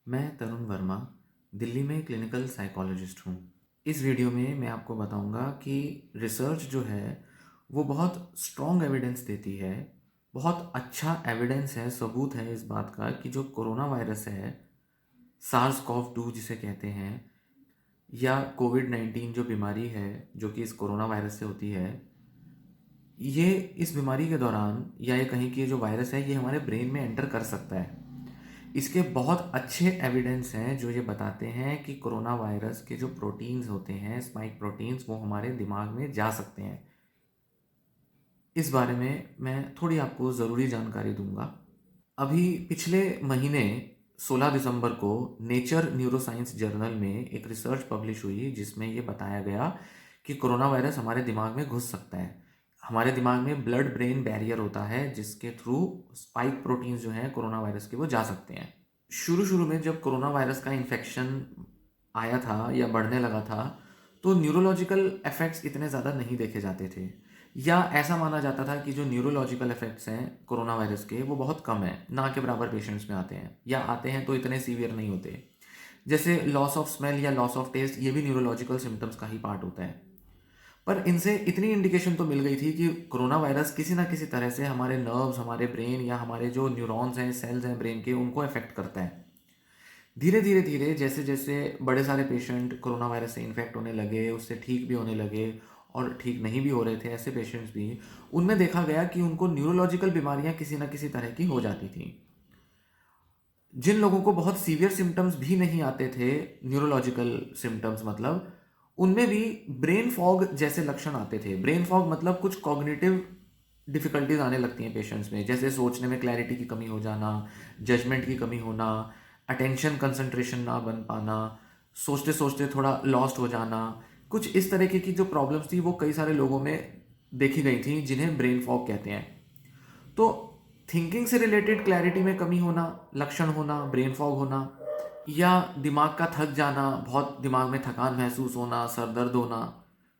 मैं तरुण वर्मा, दिल्ली में clinical psychologist हूँ। इस वीडियो में मैं आपको बताऊँगा कि रिसर्च जो है, वो बहुत स्ट्रॉन्ग एविडेंस देती है, बहुत अच्छा एविडेंस है, सबूत है इस बात का कि जो कोरोना वायरस है, सार्स कॉव 2 जिसे कहते हैं, या कोविड-19 जो बीमारी है, जो कि इस कोरोना वायरस से होती है, ये इस बीमारी के दौरान या ये कहें कि ये जो वायरस है, ये हमारे ब्रेन में एंटर कर सकता है। इसके बहुत अच्छे एविडेंस हैं जो ये बताते हैं कि कोरोना वायरस के जो प्रोटीन्स होते हैं, स्पाइक प्रोटीन्स, वो हमारे दिमाग में जा सकते हैं। इस बारे में मैं थोड़ी आपको ज़रूरी जानकारी दूंगा। अभी पिछले महीने 16 दिसंबर को नेचर न्यूरोसाइंस जर्नल में एक रिसर्च पब्लिश हुई जिसमें ये बताया गया कि कोरोना वायरस हमारे दिमाग में घुस सकता है। हमारे दिमाग में ब्लड ब्रेन बैरियर होता है जिसके थ्रू स्पाइक प्रोटीन्स जो हैं कोरोना वायरस के वो जा सकते हैं। शुरू शुरू में जब कोरोना वायरस का इन्फेक्शन आया था या बढ़ने लगा था, तो न्यूरोलॉजिकल इफेक्ट्स इतने ज़्यादा नहीं देखे जाते थे, या ऐसा माना जाता था कि जो न्यूरोलॉजिकल इफेक्ट्स हैं कोरोना वायरस के वो बहुत कम है, ना के बराबर पेशेंट्स में आते हैं, या आते हैं तो इतने सीवियर नहीं होते। जैसे लॉस ऑफ स्मेल या लॉस ऑफ टेस्ट, ये भी न्यूरोलॉजिकल सिम्टम्स का ही पार्ट होता है। पर इनसे इतनी इंडिकेशन तो मिल गई थी कि कोरोना वायरस किसी ना किसी तरह से हमारे नर्व्स, हमारे ब्रेन या हमारे जो न्यूरॉन्स हैं, सेल्स हैं ब्रेन के, उनको अफेक्ट करता है। धीरे धीरे धीरे जैसे जैसे बड़े सारे पेशेंट कोरोना वायरस से इन्फेक्ट होने लगे, उससे ठीक भी होने लगे और ठीक नहीं भी हो रहे थे ऐसे पेशेंट्स भी, उनमें देखा गया कि उनको न्यूरोलॉजिकल बीमारियां किसी ना किसी तरह की हो जाती थी। जिन लोगों को बहुत सीवियर सिम्टम्स भी नहीं आते थे, न्यूरोलॉजिकल सिम्टम्स मतलब, उनमें भी ब्रेन फॉग जैसे लक्षण आते थे। ब्रेन फॉग मतलब कुछ कॉग्निटिव डिफिकल्टीज आने लगती हैं पेशेंट्स में, जैसे सोचने में क्लैरिटी की कमी हो जाना, जजमेंट की कमी होना, अटेंशन कंसंट्रेशन ना बन पाना, सोचते सोचते थोड़ा लॉस्ट हो जाना। कुछ इस तरीके की जो प्रॉब्लम्स थी वो कई सारे लोगों में देखी गई थी, जिन्हें ब्रेन फॉग कहते हैं। तो थिंकिंग से रिलेटेड क्लैरिटी में कमी होना, लक्षण होना, ब्रेन फॉग होना, या दिमाग का थक जाना, बहुत दिमाग में थकान महसूस होना, सर दर्द होना,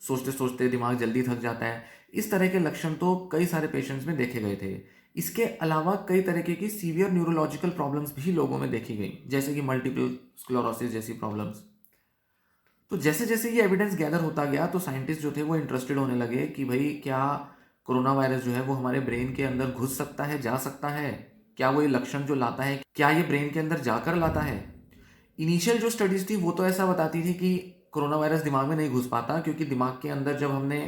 सोचते सोचते दिमाग जल्दी थक जाता है, इस तरह के लक्षण तो कई सारे पेशेंट्स में देखे गए थे। इसके अलावा कई तरीके की सीवियर न्यूरोलॉजिकल प्रॉब्लम्स भी लोगों में देखी गई, जैसे कि मल्टीपल स्क्लेरोसिस जैसी प्रॉब्लम्स। तो जैसे जैसे ये एविडेंस गैदर होता गया तो साइंटिस्ट जो थे वो इंटरेस्टेड होने लगे कि भाई क्या कोरोना वायरस जो है वो हमारे ब्रेन के अंदर घुस सकता है, जा सकता है, क्या वो ये लक्षण जो लाता है क्या ये ब्रेन के अंदर जाकर लाता है। इनिशियल जो स्टडीज थी वो तो ऐसा बताती थी कि कोरोना वायरस दिमाग में नहीं घुस पाता, क्योंकि दिमाग के अंदर जब हमने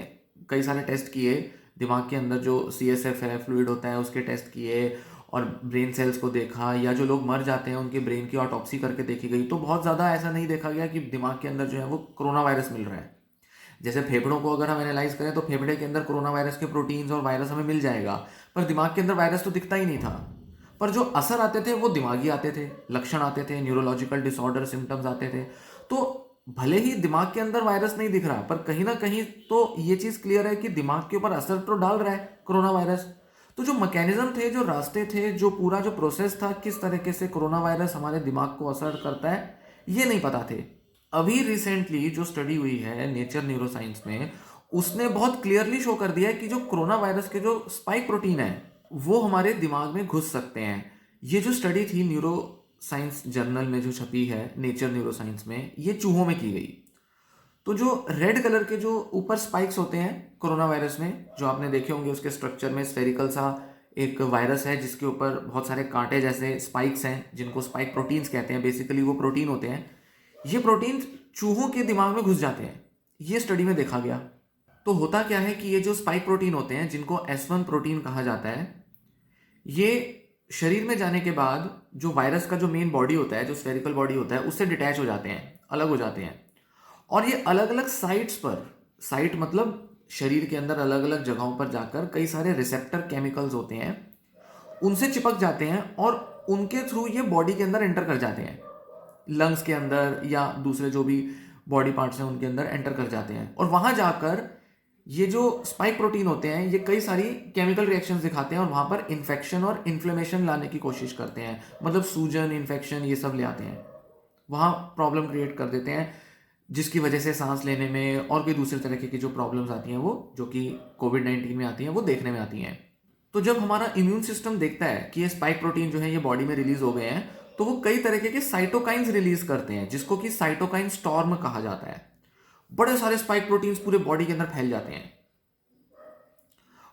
कई सारे टेस्ट किए, दिमाग के अंदर जो CSF है, फ्लूइड होता है, उसके टेस्ट किए और ब्रेन सेल्स को देखा, या जो लोग मर जाते हैं उनके ब्रेन की ऑटोप्सी करके देखी गई, तो बहुत ज़्यादा ऐसा नहीं देखा गया कि दिमाग के अंदर जो है वो कोरोना वायरस मिल रहा है। जैसे फेफड़ों को अगर हम एनालाइज करें तो फेफड़े के अंदर कोरोना वायरस के प्रोटीन्स और वायरस हमें मिल जाएगा, पर दिमाग के अंदर वायरस तो दिखता ही नहीं था। पर जो असर आते थे वो दिमागी आते थे, लक्षण आते थे, न्यूरोलॉजिकल डिसऑर्डर सिम्टम्स आते थे। तो भले ही दिमाग के अंदर वायरस नहीं दिख रहा, पर कहीं ना कहीं तो ये चीज क्लियर है कि दिमाग के ऊपर असर तो डाल रहा है कोरोना वायरस। तो जो मैकेनिज्म थे, जो रास्ते थे, जो पूरा जो प्रोसेस था, किस तरीके से कोरोना वायरस हमारे दिमाग को असर करता है, ये नहीं पता थे। अभी रिसेंटली जो स्टडी हुई है नेचर न्यूरोसाइंस में, उसने बहुत क्लियरली शो कर दिया है कि जो कोरोना वायरस के जो स्पाइक प्रोटीन है वो हमारे दिमाग में घुस सकते हैं। ये जो स्टडी थी न्यूरो साइंस जर्नल में जो छपी है नेचर न्यूरोसाइंस में, ये चूहों में की गई। तो जो रेड कलर के जो ऊपर स्पाइक्स होते हैं कोरोना वायरस में, जो आपने देखे होंगे, उसके स्ट्रक्चर में स्फेरिकल सा एक वायरस है जिसके ऊपर बहुत सारे कांटे जैसे स्पाइक्स हैं, जिनको स्पाइक प्रोटीन्स कहते हैं। बेसिकली वो प्रोटीन होते हैं, ये प्रोटीन चूहों के दिमाग में घुस जाते हैं, ये स्टडी में देखा गया। तो होता क्या है कि ये जो स्पाइक प्रोटीन होते हैं, जिनको S1 प्रोटीन कहा जाता है, ये शरीर में जाने के बाद जो वायरस का जो मेन बॉडी होता है, जो स्फेरिकल बॉडी होता है, उससे डिटैच हो जाते हैं, अलग हो जाते हैं। और ये अलग अलग साइट्स पर, साइट मतलब शरीर के अंदर अलग अलग जगहों पर जाकर कई सारे रिसेप्टर केमिकल्स होते हैं, उनसे चिपक जाते हैं और उनके थ्रू ये बॉडी के अंदर एंटर कर जाते हैं, लंग्स के अंदर या दूसरे जो भी बॉडी पार्ट्स हैं उनके अंदर एंटर कर जाते हैं। और वहां जाकर ये जो स्पाइक प्रोटीन होते हैं ये कई सारी केमिकल रिएक्शंस दिखाते हैं और वहां पर इन्फेक्शन और इन्फ्लेमेशन लाने की कोशिश करते हैं, मतलब सूजन, इन्फेक्शन, ये सब ले आते हैं, वहां प्रॉब्लम क्रिएट कर देते हैं, जिसकी वजह से सांस लेने में और कोई दूसरे तरीके की जो प्रॉब्लम्स आती हैं, वो जो कि कोविड-19 में आती हैं, वो देखने में आती हैं। तो जब हमारा इम्यून सिस्टम देखता है कि ये स्पाइक प्रोटीन जो है ये बॉडी में रिलीज हो गए हैं, तो वो कई तरीके के साइटोकाइंस रिलीज करते हैं, जिसको कि साइटोकाइन स्टॉर्म कहा जाता है। बड़े सारे स्पाइक प्रोटीन्स पूरे बॉडी के अंदर फैल जाते हैं।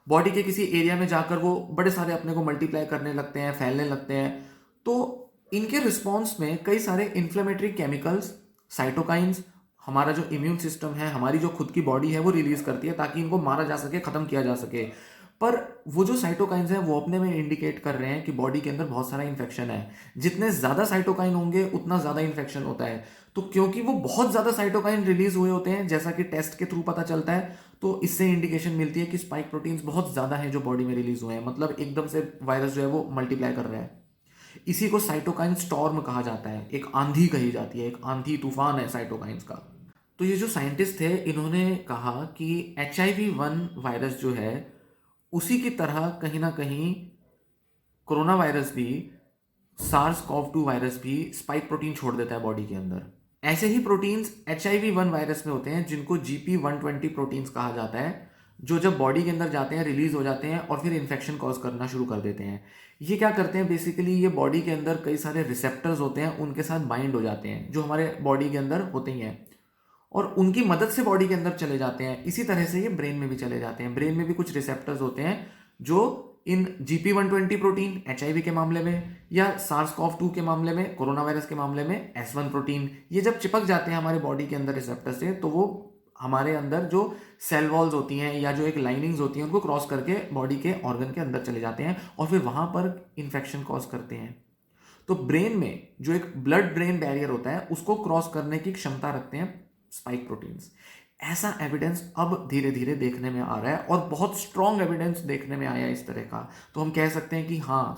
बॉडी के किसी एरिया में जाकर वो बड़े सारे अपने को मल्टीप्लाई करने लगते हैं, फैलने लगते हैं। तो इनके रिस्पॉन्स में कई सारे इन्फ्लेमेटरी केमिकल्स, साइटोकाइंस, हमारा जो इम्यून सिस्टम है, हमारी जो खुद की बॉडी है, वो रिलीज करती है ताकि इनको मारा जा सके, खत्म किया जा सके। पर वो जो साइटोकाइंस हैं वो अपने में इंडिकेट कर रहे हैं कि बॉडी के अंदर बहुत सारा इन्फेक्शन है। जितने ज़्यादा साइटोकाइन होंगे उतना ज़्यादा इन्फेक्शन होता है। तो क्योंकि वो बहुत ज़्यादा साइटोकाइन रिलीज हुए होते हैं, जैसा कि टेस्ट के थ्रू पता चलता है, तो इससे इंडिकेशन मिलती है कि स्पाइक प्रोटीन्स बहुत ज़्यादा हैं जो बॉडी में रिलीज हुए हैं। मतलब एकदम से वायरस जो है वो मल्टीप्लाई कर रहा है। इसी को साइटोकाइन स्टॉर्म कहा जाता है। एक आंधी कही जाती है, एक आंधी तूफान है साइटोकाइंस का। तो ये जो साइंटिस्ट थे, इन्होंने कहा कि HIV-1 वायरस जो है उसी की तरह कहीं ना कहीं कोरोना वायरस भी, SARS-CoV-2 वायरस भी स्पाइक प्रोटीन छोड़ देता है बॉडी के अंदर। ऐसे ही प्रोटीन्स HIV-1 वायरस में होते हैं, जिनको GP120 प्रोटीन्स कहा जाता है, जो जब बॉडी के अंदर जाते हैं रिलीज हो जाते हैं और फिर इन्फेक्शन कॉज करना शुरू कर देते हैं। ये क्या करते हैं बेसिकली, ये बॉडी के अंदर कई सारे रिसेप्टर्स होते हैं, उनके साथ बाइंड हो जाते हैं, जो हमारे बॉडी के अंदर होते ही हैं, और उनकी मदद से बॉडी के अंदर चले जाते हैं। इसी तरह से ये ब्रेन में भी चले जाते हैं। ब्रेन में भी कुछ रिसेप्टर्स होते हैं जो इन GP120 प्रोटीन HIV के मामले में, या SARS-CoV-2 के मामले में, कोरोना वायरस के मामले में S1 प्रोटीन, ये जब चिपक जाते हैं हमारे बॉडी के अंदर रिसेप्टर से, तो वो हमारे अंदर जो सेल वॉल्स होती हैं या जो एक लाइनिंग्स होती हैं उनको क्रॉस करके बॉडी के ऑर्गन के अंदर चले जाते हैं और फिर वहां पर इन्फेक्शन कॉज करते हैं। तो ब्रेन में जो एक ब्लड ब्रेन बैरियर होता है उसको क्रॉस करने की क्षमता रखते हैं स्पाइक प्रोटीन्स। ऐसा एविडेंस अब धीरे धीरे देखने में आ रहा है और बहुत स्ट्रॉन्ग एविडेंस देखने में आया इस तरह का। तो हम कह सकते हैं कि हाँ,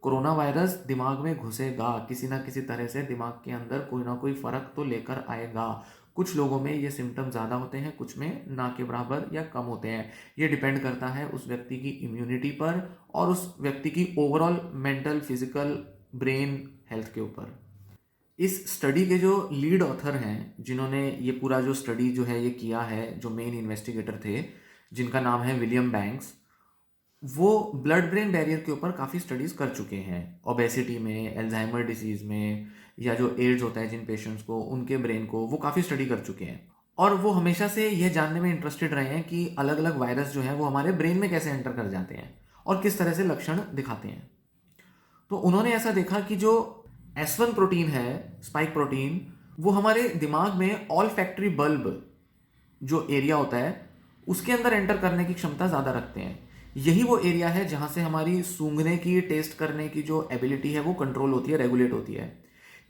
कोरोना वायरस दिमाग में घुसेगा, किसी ना किसी तरह से दिमाग के अंदर कोई ना कोई फर्क तो लेकर आएगा। कुछ लोगों में ये सिम्टम ज़्यादा होते हैं, कुछ में ना के बराबर या कम होते हैं। ये डिपेंड करता है उस व्यक्ति की इम्यूनिटी पर और उस व्यक्ति की overall mental, physical, brain health के ऊपर। इस स्टडी के जो लीड ऑथर हैं, जिन्होंने ये पूरा जो स्टडी जो है ये किया है, जो मेन इन्वेस्टिगेटर थे, जिनका नाम है विलियम बैंक्स, वो ब्लड ब्रेन बैरियर के ऊपर काफ़ी स्टडीज कर चुके हैं। ओबेसिटी में, अल्जाइमर डिसीज़ में, या जो एड्स होता है जिन पेशेंट्स को, उनके ब्रेन को वो काफ़ी स्टडी कर चुके हैं। और वो हमेशा से यह जानने में इंटरेस्टेड रहे हैं कि अलग अलग वायरस जो है वो हमारे ब्रेन में कैसे एंटर कर जाते हैं और किस तरह से लक्षण दिखाते हैं। तो उन्होंने ऐसा देखा कि जो S1 प्रोटीन है, स्पाइक प्रोटीन, वो हमारे दिमाग में ऑल फैक्ट्री बल्ब जो एरिया होता है उसके अंदर एंटर करने की क्षमता ज़्यादा रखते हैं। यही वो एरिया है जहाँ से हमारी सूंघने की, टेस्ट करने की जो एबिलिटी है वो कंट्रोल होती है, रेगुलेट होती है।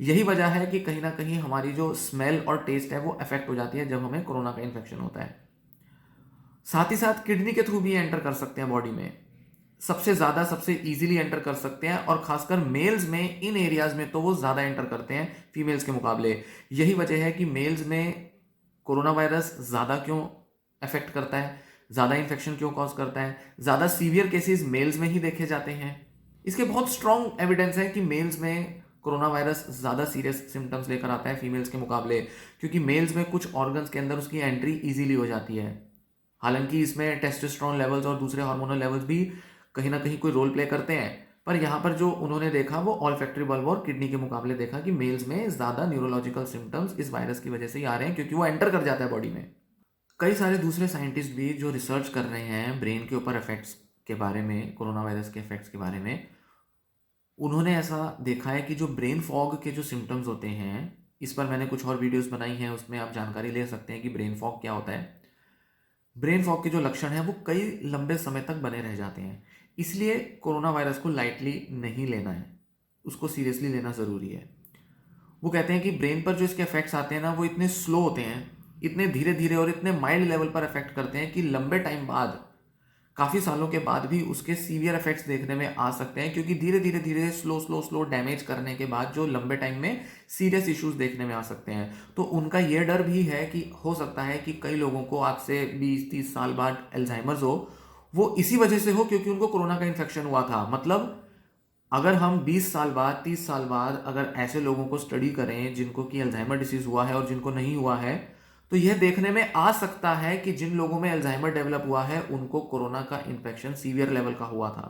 यही वजह है कि कहीं ना कहीं हमारी जो स्मेल और टेस्ट है वो अफेक्ट हो जाती है जब हमें कोरोना का इन्फेक्शन होता है। साथ ही साथ किडनी के थ्रू भी एंटर कर सकते हैं बॉडी में, सबसे ज़्यादा, सबसे इजीली एंटर कर सकते हैं, और खासकर मेल्स में इन एरियाज में तो वो ज़्यादा एंटर करते हैं फीमेल्स के मुकाबले। यही वजह है कि मेल्स में कोरोना वायरस ज़्यादा क्यों अफेक्ट करता है, ज़्यादा इन्फेक्शन क्यों कॉज करता है, ज़्यादा सीवियर केसेस मेल्स में ही देखे जाते हैं। इसके बहुत स्ट्रॉन्ग एविडेंस है कि मेल्स में कोरोना वायरस ज़्यादा सीरियस सिम्टम्स लेकर आता है फीमेल्स के मुकाबले, क्योंकि मेल्स में कुछ ऑर्गन्स के अंदर उसकी एंट्री ईजिली हो जाती है। हालांकि इसमें टेस्टोस्टेरोन लेवल्स और दूसरे हार्मोनल लेवल्स भी कहीं ना कहीं कोई रोल प्ले करते हैं, पर यहाँ पर जो उन्होंने देखा वो ऑल फैक्ट्री बल्ब और किडनी के मुकाबले देखा कि मेल्स में ज़्यादा न्यूरोलॉजिकल सिम्टम्स इस वायरस की वजह से ही आ रहे हैं, क्योंकि वो एंटर कर जाता है बॉडी में। कई सारे दूसरे साइंटिस्ट भी जो रिसर्च कर रहे हैं ब्रेन के ऊपर इफेक्ट्स के बारे में, कोरोना वायरस के इफेक्ट्स के बारे में, उन्होंने ऐसा देखा है कि जो ब्रेन फॉग के जो सिम्टम्स होते हैं, इस पर मैंने कुछ और वीडियोस बनाई हैं, उसमें आप जानकारी ले सकते हैं कि ब्रेन फॉग क्या होता है। ब्रेन फॉग के जो लक्षण हैं वो कई लंबे समय तक बने रह जाते हैं। इसलिए कोरोना वायरस को लाइटली नहीं लेना है, उसको सीरियसली लेना ज़रूरी है। वो कहते हैं कि ब्रेन पर जो इसके इफेक्ट्स आते हैं ना, वो इतने स्लो होते हैं, इतने धीरे धीरे और इतने माइल्ड लेवल पर इफेक्ट करते हैं कि लंबे टाइम बाद, काफ़ी सालों के बाद भी उसके सीवियर इफेक्ट्स देखने में आ सकते हैं, क्योंकि धीरे धीरे धीरे स्लो डैमेज करने के बाद जो लंबे टाइम में सीरियस इश्यूज देखने में आ सकते हैं। तो उनका ये डर भी है कि हो सकता है कि कई लोगों को आज से 20-30 साल बाद अल्जाइमर्स हो, वो इसी वजह से हो क्योंकि उनको कोरोना का इन्फेक्शन हुआ था। मतलब अगर हम 20 साल बाद, 30 साल बाद अगर ऐसे लोगों को स्टडी करें जिनको कि अल्जाइमर डिसीज हुआ है और जिनको नहीं हुआ है, तो यह देखने में आ सकता है कि जिन लोगों में अल्जाइमर डेवलप हुआ है उनको कोरोना का इन्फेक्शन सीवियर लेवल का हुआ था,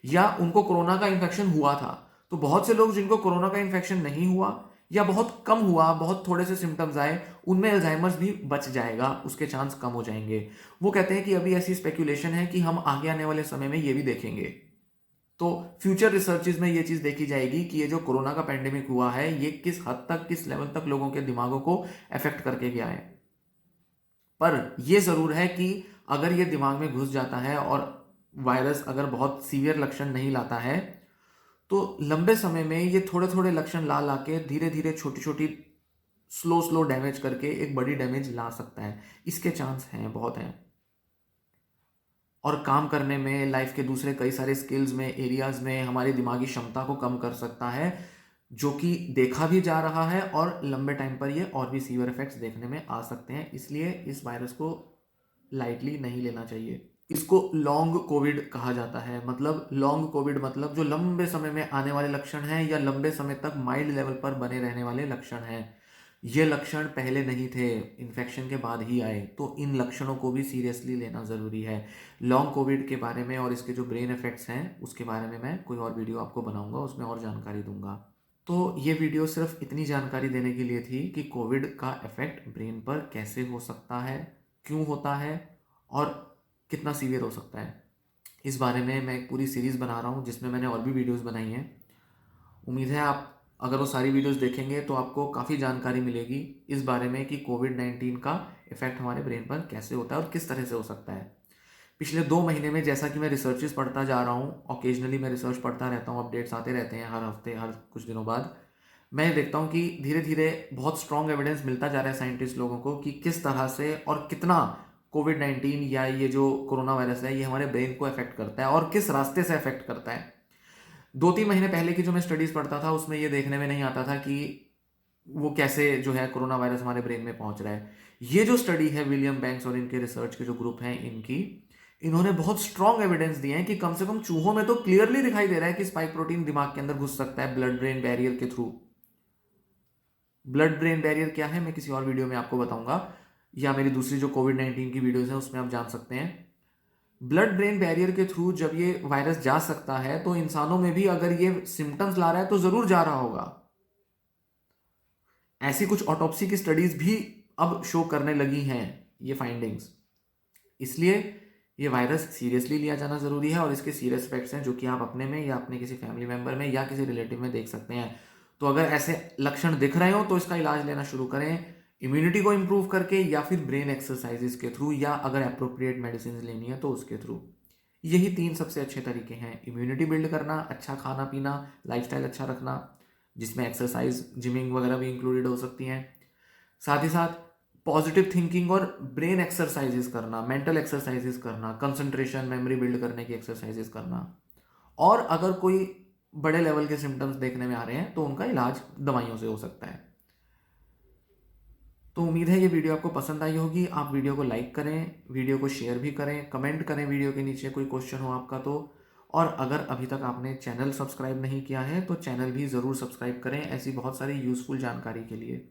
या उनको कोरोना का इन्फेक्शन हुआ था। तो बहुत से लोग जिनको कोरोना का इन्फेक्शन नहीं हुआ या बहुत कम हुआ, बहुत थोड़े से सिम्टम्स आए, उनमें अल्जाइमर्स भी बच जाएगा, उसके चांस कम हो जाएंगे। वो कहते हैं कि अभी ऐसी स्पेक्यूलेशन है कि हम आगे आने वाले समय में ये भी देखेंगे। तो फ्यूचर रिसर्चेस में ये चीज़ देखी जाएगी कि ये जो कोरोना का पेंडेमिक हुआ है, ये किस हद तक, किस लेवल तक लोगों के दिमागों को अफेक्ट करके गया है। पर यह ज़रूर है कि अगर ये दिमाग में घुस जाता है और वायरस अगर बहुत सीवियर लक्षण नहीं लाता है, तो लंबे समय में ये थोड़े थोड़े लक्षण ला ला के धीरे धीरे छोटी छोटी स्लो डैमेज करके एक बड़ी डैमेज ला सकता है। इसके चांस हैं, बहुत हैं। और काम करने में, लाइफ के दूसरे कई सारे स्किल्स में, एरियाज में हमारी दिमागी क्षमता को कम कर सकता है, जो कि देखा भी जा रहा है और लंबे टाइम पर ये और भी सीवियर इफेक्ट्स देखने में आ सकते हैं। इसलिए इस वायरस को लाइटली नहीं लेना चाहिए। इसको लॉन्ग कोविड कहा जाता है। मतलब लॉन्ग कोविड मतलब जो लंबे समय में आने वाले लक्षण हैं या लंबे समय तक माइल्ड लेवल पर बने रहने वाले लक्षण हैं। ये लक्षण पहले नहीं थे, इन्फेक्शन के बाद ही आए, तो इन लक्षणों को भी सीरियसली लेना ज़रूरी है। लॉन्ग कोविड के बारे में और इसके जो ब्रेन इफेक्ट्स हैं उसके बारे में मैं कोई और वीडियो आपको बनाऊंगा, उसमें और जानकारी दूंगा। तो ये वीडियो सिर्फ इतनी जानकारी देने के लिए थी कि कोविड का इफेक्ट ब्रेन पर कैसे हो सकता है, क्यों होता है और कितना सीवियर हो सकता है। इस बारे में मैं एक पूरी सीरीज़ बना रहा हूँ जिसमें मैंने और भी वीडियोस बनाई हैं। उम्मीद है आप अगर वो सारी वीडियोस देखेंगे तो आपको काफ़ी जानकारी मिलेगी इस बारे में कि कोविड-19 का इफेक्ट हमारे ब्रेन पर कैसे होता है और किस तरह से हो सकता है। पिछले 2 महीने में जैसा कि मैं रिसर्चेस पढ़ता जा रहा हूँ, ऑकेजनली मैं रिसर्च पढ़ता रहता हूँ, अपडेट्स आते रहते हैं हर हफ्ते, हर कुछ दिनों बाद। मैं देखता हूँ कि धीरे धीरे बहुत स्ट्रॉन्ग एविडेंस मिलता जा रहा है साइंटिस्ट लोगों को कि किस तरह से और कितना कोविड-19 या ये जो कोरोना वायरस है ये हमारे ब्रेन को अफेक्ट करता है और किस रास्ते से अफेक्ट करता है। 2-3 महीने पहले की जो मैं स्टडीज़ पढ़ता था उसमें ये देखने में नहीं आता था कि वो कैसे जो है कोरोना वायरस हमारे ब्रेन में पहुंच रहा है। ये जो स्टडी है विलियम बैंक्स और इनके रिसर्च के जो ग्रुप हैं इन्होंने बहुत स्ट्रॉन्ग एविडेंस दिए हैं कि कम से कम चूहों में तो क्लियरली दिखाई दे रहा है कि स्पाइक प्रोटीन दिमाग के अंदर घुस सकता है ब्लड ब्रेन बैरियर के थ्रू। ब्लड ब्रेन बैरियर क्या है मैं किसी और वीडियो में आपको बताऊंगा, या मेरी दूसरी जो कोविड-19 की वीडियोस है उसमें आप जान सकते हैं। ब्लड ब्रेन बैरियर के थ्रू जब ये वायरस जा सकता है तो इंसानों में भी अगर ये सिम्टम्स ला रहा है तो जरूर जा रहा होगा। ऐसी कुछ ऑटोप्सी की स्टडीज भी अब शो करने लगी हैं ये फाइंडिंग्स। इसलिए ये वायरस सीरियसली लिया जाना जरूरी है और इसके सीरियस इफेक्ट्स हैं जो कि आप अपने में या अपने किसी फैमिली मेंबर में या किसी रिलेटिव में देख सकते हैं। तो अगर ऐसे लक्षण दिख रहे हो तो इसका इलाज लेना शुरू करें, इम्यूनिटी को इंप्रूव करके या फिर ब्रेन एक्सरसाइजेस के थ्रू, या अगर अप्रोप्रिएट मेडिसिन लेनी है तो उसके थ्रू। यही 3 सबसे अच्छे तरीके हैं: इम्यूनिटी बिल्ड करना, अच्छा खाना पीना, लाइफस्टाइल अच्छा रखना जिसमें एक्सरसाइज, जिमिंग वगैरह भी इंक्लूडेड हो सकती हैं, साथ ही साथ पॉजिटिव थिंकिंग और ब्रेन एक्सरसाइजेस करना, मेंटल एक्सरसाइजेस करना, कंसंट्रेशन, मेमोरी बिल्ड करने की एक्सरसाइजेस करना। और अगर कोई बड़े लेवल के सिम्टम्स देखने में आ रहे हैं तो उनका इलाज दवाइयों से हो सकता है। तो उम्मीद है ये वीडियो आपको पसंद आई होगी। आप वीडियो को लाइक करें, वीडियो को शेयर भी करें, कमेंट करें वीडियो के नीचे कोई क्वेश्चन हो आपका तो। और अगर अभी तक आपने चैनल सब्सक्राइब नहीं किया है तो चैनल भी ज़रूर सब्सक्राइब करें ऐसी बहुत सारी यूज़फुल जानकारी के लिए।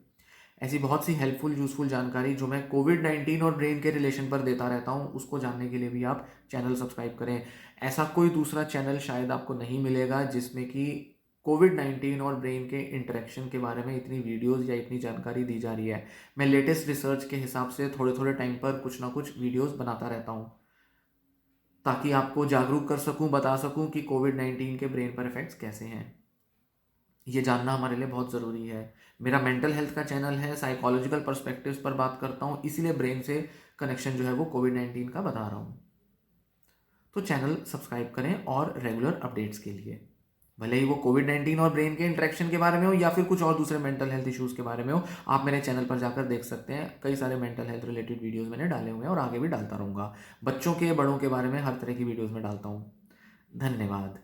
ऐसी बहुत सी हेल्पफुल यूज़फुल जानकारी जो मैं कोविड-19 और ब्रेन के रिलेशन पर देता रहता हूँ उसको जानने के लिए भी आप चैनल सब्सक्राइब करें। ऐसा कोई दूसरा चैनल शायद आपको नहीं मिलेगा जिसमें कि कोविड-19 और ब्रेन के इंटरेक्शन के बारे में इतनी वीडियोस या इतनी जानकारी दी जा रही है। मैं लेटेस्ट रिसर्च के हिसाब से थोड़े थोड़े टाइम पर कुछ ना कुछ वीडियोस बनाता रहता हूँ ताकि आपको जागरूक कर सकूं, बता सकूं कि कोविड-19 के ब्रेन पर इफेक्ट्स कैसे हैं। ये जानना हमारे लिए बहुत ज़रूरी है। मेरा मेंटल हेल्थ का चैनल है, साइकोलॉजिकल पर्सपेक्टिव्स पर बात करता हूँ, इसीलिए ब्रेन से कनेक्शन जो है वो कोविड-19 का बता रहा हूँ। तो चैनल सब्सक्राइब करें और रेगुलर अपडेट्स के लिए, भले ही वो कोविड-19 और ब्रेन के इंटरेक्शन के बारे में हो या फिर कुछ और दूसरे मेंटल हेल्थ इश्यूज़ के बारे में हो, आप मेरे चैनल पर जाकर देख सकते हैं। कई सारे मेंटल हेल्थ रिलेटेड वीडियोज़ मैंने डाले हुए हैं और आगे भी डालता रहूँगा। बच्चों के, बड़ों के बारे में हर तरह की वीडियोज़ में डालता हूँ। धन्यवाद।